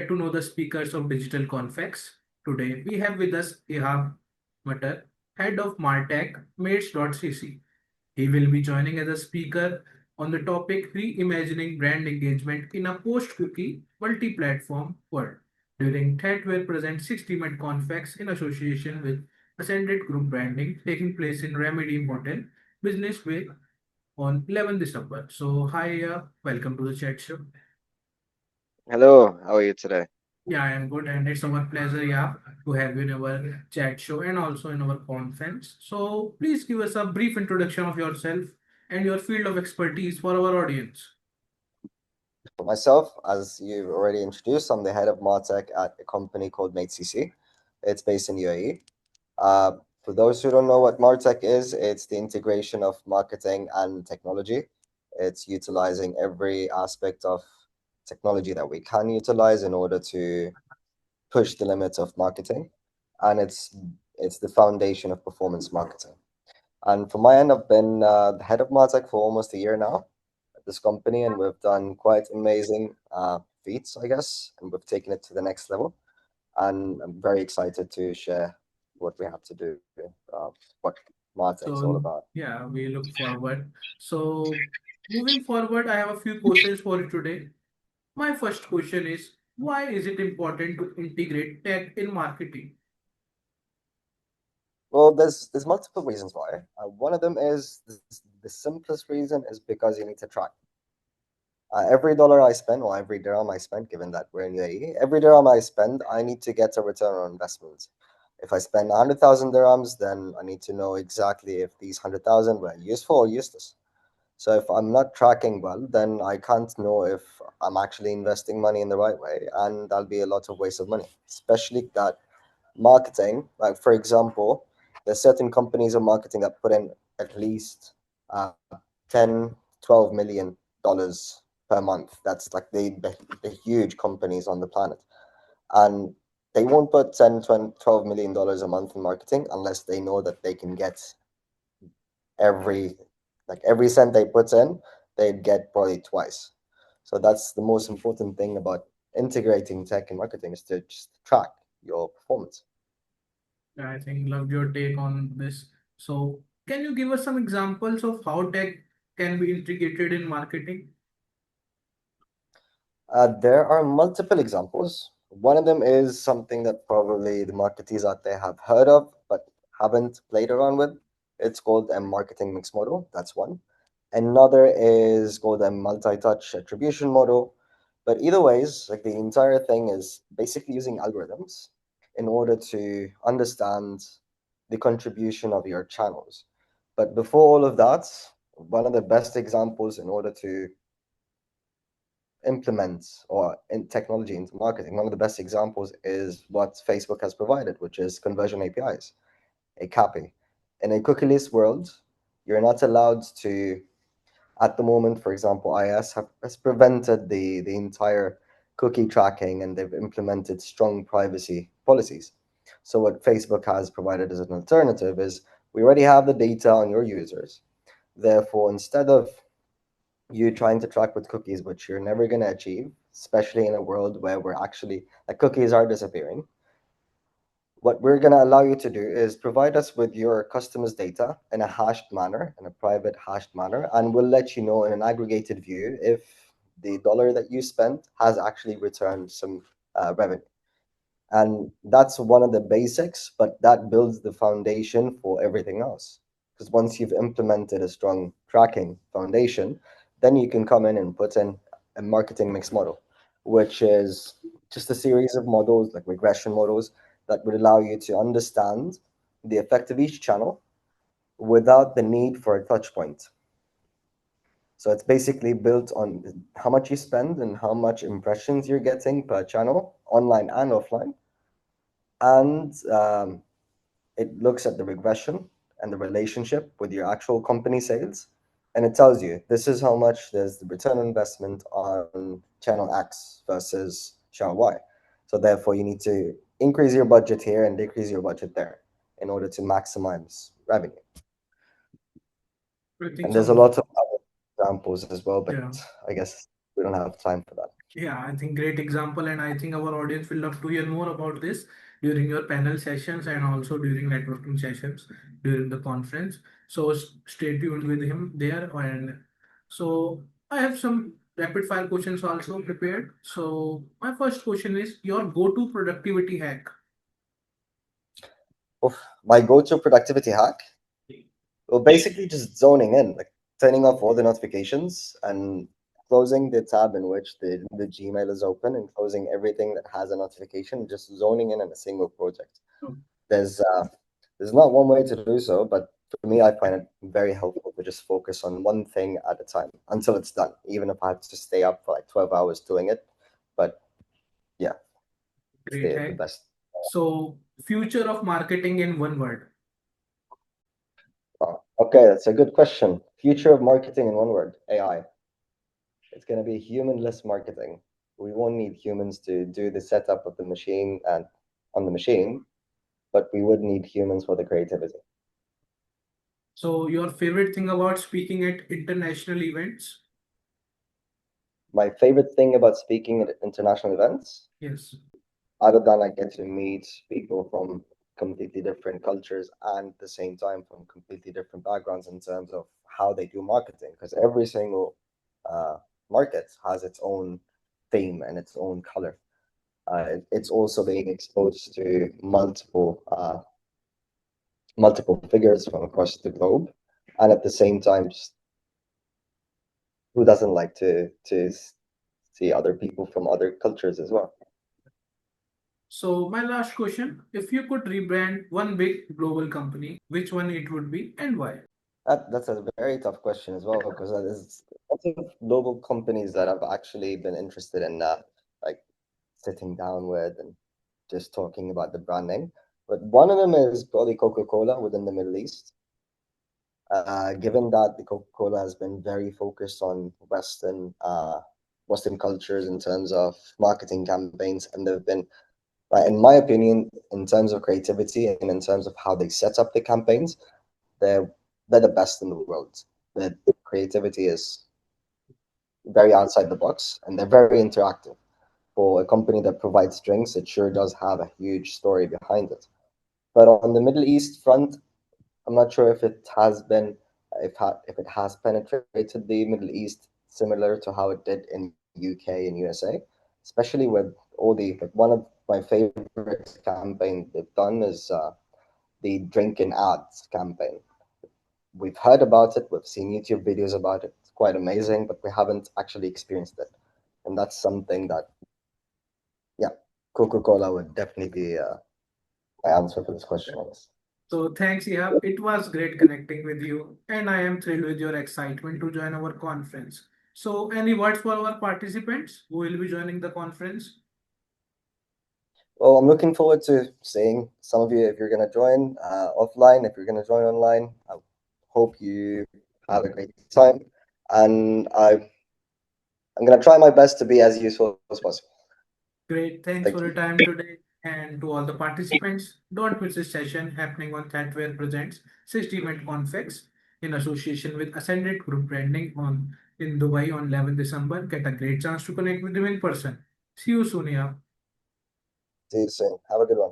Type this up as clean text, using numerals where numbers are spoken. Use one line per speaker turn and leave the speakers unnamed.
get to know the speakers of DigitalConfex. Today, we have with us Ihab Matar, Head of MarTech, Maids.cc. He will be joining as a speaker on the topic Reimagining Brand Engagement in a Post-Cookie Multi-Platform World during TED will present 60-minute Confex in association with Ascended Group Branding taking place in Remedy Hotel Business Way on 11th December. So, hi, welcome to the chat show.
Hello, how are you today?
Yeah, I am good, and it's our pleasure, yeah, to have you in our chat show and also in our conference. So, please give us a brief introduction of yourself and your field of expertise for our audience.
For myself, as you already introduced, I'm the head of MarTech at a company called Maids.cc. It's based in UAE. For those who don't know what MarTech is, it's the integration of marketing and technology. It's utilizing every aspect of technology that we can utilize in order to push the limits of marketing, and it's the foundation of performance marketing. And from my end, I've been the head of MarTech for almost a year now at this company, and we've done quite amazing feats, I guess, and we've taken it to the next level. And I'm very excited to share what we have to do, what MarTech's all
So,
about.
yeah, we look forward. So, moving forward, I have a few questions for you today. My first question is, why is it important to integrate tech in marketing?
Well, there's multiple reasons why. One of them is the simplest reason is because you need to track. Every dollar I spend, or every dirham I spend, given that we're in UAE, every dirham I spend, I need to get a return on investment. If I spend 100,000 dirhams, then I need to know exactly if these 100,000 were useful or useless. So if I'm not tracking well, then I can't know if I'm actually investing money in the right way, and that'll be a lot of waste of money, especially that marketing. Like, for example, there's certain companies of marketing that put in at least uh, 10, 12 million dollars per month. That's like the huge companies on the planet. And they won't put 10, 20, $12 million a month in marketing unless they know that they can get every every cent they put in, they'd get probably twice. So that's the most important thing about integrating tech and marketing is to just track your performance.
I think love your take on this. So, can you give us some examples of how tech can be integrated in marketing?
There are multiple examples. One of them is something that probably the marketeers out there have heard of but haven't played around with. It's called a marketing mix model. That's one. Another is called a multi-touch attribution model. But either ways, like the entire thing is basically using algorithms in order to understand the contribution of your channels. But before all of that, one of the best examples in order to implement or in technology into marketing, one of the best examples is what Facebook has provided, which is conversion APIs, a CAPI. In a cookieless world, you're not allowed to, at the moment, for example, has prevented the entire cookie tracking, and they've implemented strong privacy policies. So what Facebook has provided as an alternative is we already have the data on your users. Therefore, instead of you trying to track with cookies, which you're never going to achieve, especially in a world where we're actually like cookies are disappearing. What we're going to allow you to do is provide us with your customers' data in a hashed manner, in a private hashed manner, and we'll let you know in an aggregated view if the dollar that you spent has actually returned some revenue. And that's one of the basics, but that builds the foundation for everything else. Because once you've implemented a strong tracking foundation, then you can come in and put in a marketing mix model, which is just a series of models, like regression models, that would allow you to understand the effect of each channel without the need for a touch point. So it's basically built on how much you spend and how much impressions you're getting per channel, online and offline, and it looks at the regression and the relationship with your actual company sales, and it tells you this is how much there's the return on investment on channel X versus channel Y. So therefore, you need to increase your budget here and decrease your budget there in order to maximize revenue.
I think
And there's a
some,
lot of other examples as well, but
yeah.
I guess we don't have time for that.
Yeah, I think great example, and I think our audience will love to hear more about this during your panel sessions and also during networking sessions during the conference. So stay tuned with him there. And so I have some rapid fire questions also prepared. So my first question is your go-to productivity hack.
Oof, my go-to productivity hack? Well, basically just zoning in, like turning off all the notifications and closing the tab in which the Gmail is open and closing everything that has a notification, just zoning in on a single project. There's uh, there's not one way to do so, but for me, I find it very helpful to just focus on one thing at a time until it's done, even if I have to stay up for like 12 hours doing it. But yeah, it's
Great
the
hack.
best.
So future of marketing in one word.
Okay, that's a good question. Future of marketing in one word, AI. It's going to be humanless marketing. We won't need humans to do the setup of the machine and on the machine, but we would need humans for the creativity.
So your favorite thing about speaking at international events?
My favorite thing about speaking at international events,
Yes.
other than I get to meet people from completely different cultures and at the same time from completely different backgrounds in terms of how they do marketing, because every single uh, market has its own theme and its own color. It's also being exposed to multiple figures from across the globe, and at the same time, who doesn't like to see other people from other cultures as well?
So my last question, if you could rebrand one big global company, which one it would be and why?
That's a very tough question as well because there's lots of global companies that I've actually been interested in, like sitting down with and just talking about the branding. But one of them is probably Coca-Cola within the Middle East. Given that the Coca-Cola has been very focused on Western cultures in terms of marketing campaigns, and they've been, in my opinion, in terms of creativity and in terms of how they set up the campaigns, they're they're the best in the world. The creativity is very outside the box, and they're very interactive. For a company that provides drinks, it sure does have a huge story behind it. But on the Middle East front, I'm not sure if it has been if it has penetrated the Middle East similar to how it did in UK and USA, especially with all the like one of my favorite campaigns they've done is the drinking ads campaign. We've heard about it, we've seen YouTube videos about it. It's quite amazing, but we haven't actually experienced it, and that's something that yeah, Coca-Cola would definitely be my answer for this question. I guess.
So thanks, Ihab. It was great connecting with you, and I am thrilled with your excitement to join our conference. So any words for our participants who will be joining the conference?
Well, I'm looking forward to seeing some of you if you're going to join offline. If you're going to join online, I hope you have a great time. And I'm going to try my best to be as useful as possible.
Great. Thanks
Thank
for
you.
your time today. And to all the participants, don't miss this session happening on Thatware Presents 60 Minute Confex in association with Ascended Group Branding on in Dubai on 11 December. Get a great chance to connect with them in person. See you soon, yeah.
See you soon. Have a good one.